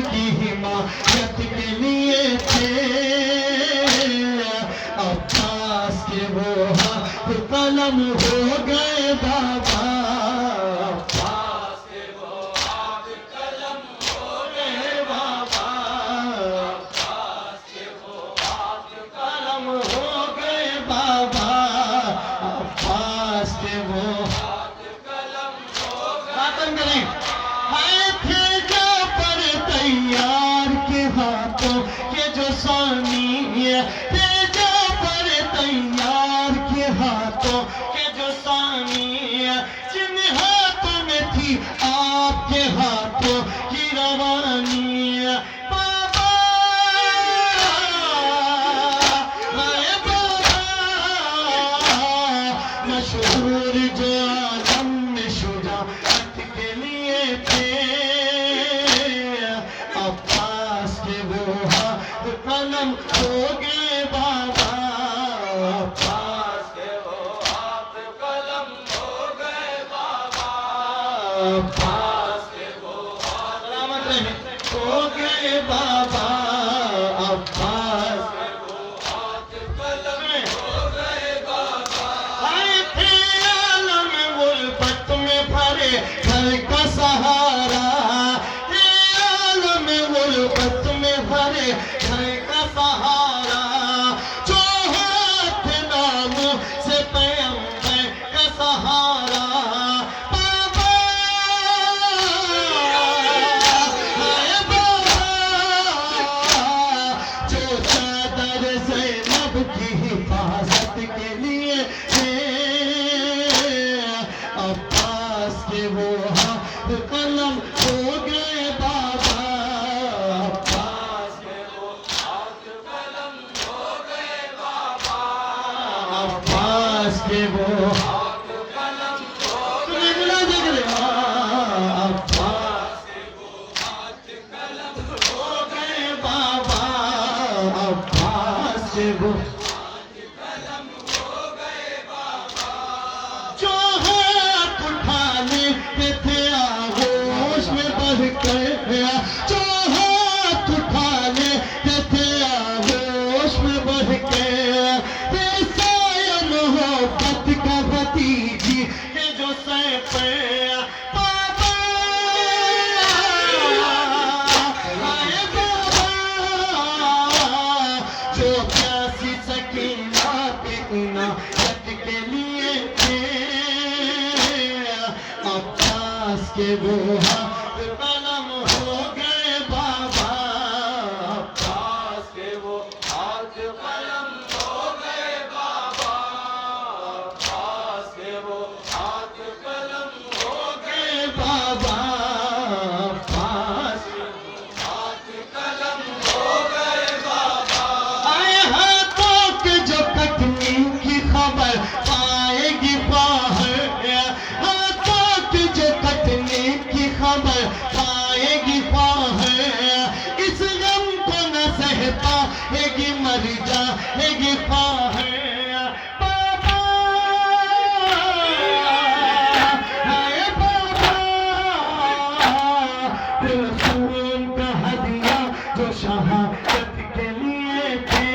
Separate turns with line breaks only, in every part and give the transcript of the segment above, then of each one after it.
کی حمایت کے لیے تھے عباس کے وہ ہاتھ قلم ہو گئے بابا عباس کے وہ ہاتھ قلم ہو گئے بابا عباس کے وہ ہاتھ قلم ہو گئے بابا عباس کے وہ ہاتھ قلم ہو گئے خاتم کریں آئے تھے جعفر تیار کے ہاتھوں کے جو ثانی تھے جعفر تیار کے ہاتھوں کے جو ثانی جن ہاتھوں میں تھی آپ کے ہاتھوں کی روانی بابا آئے بابا مشہور جو عالم میں شجاعت کے لیے تھے عباس کے وہ ہاتھ قلم ہو گئے بابا عباس کے وہ ہاتھ قلم ہو گئے بابا عباس کے وہ ہاتھ سلامت رہے ہو گئے بابا عباس کے وہ ہاتھ قلم ہو گئے بابا آئے تھے عالم غربت میں بھرے گھر کا سہارا تھے عالم غربت میں بھرے گھر کا سہارا جو ہاتھ نام سے پیغمبر کا سہارا بابا آئے بابا جو چادر زینب کی حفاظت کے لیے تھے عباس کے وہ ہاتھ قلم ہو گئے بابا عباس کے وہ ہاتھ قلم ہو گئے بابا عباس کے وہ ہاتھ قلم ہو گئے عباس کے وہ ہاتھ قلم ہو گئے بابا عباس کے وہ جو ہاتھ اٹھانے تھے آغوش میں بڑھ کر جو ہاتھ اٹھانے تھے آغوش میں بڑھ کے سایہ محبت کا بھتیجی یہ جو سر پہ بابا آئے بابا جو پیاسی سکینہ پہ عنایت کے لیے تھے عباس کے وہ ہاتھ قلم ہو گئے بابا عباس کے وہ ہاتھ قلم ہو گئے بابا عباس کے وہ ہاتھ قلم ہو گئے بابا عباس کے وہ ہاتھ قلم ہو گئے بابا آئے ہاتھوں کے جو کٹنی کی خبر پائے گی باہر ہاتھوں کے جو کٹنی کی خبر پائے گی باہر اس غم کو نہ سہ پائے گی مر جائے گی باہر بابا آئے بابا رسول کا ہدیہ جو شہادت کے لیے تھے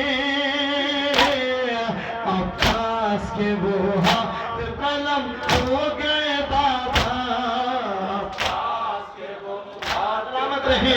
عباس کے وہ ہاتھ قلم ہو گئے بابا عباس کے وہ ہاتھ سلامت رہے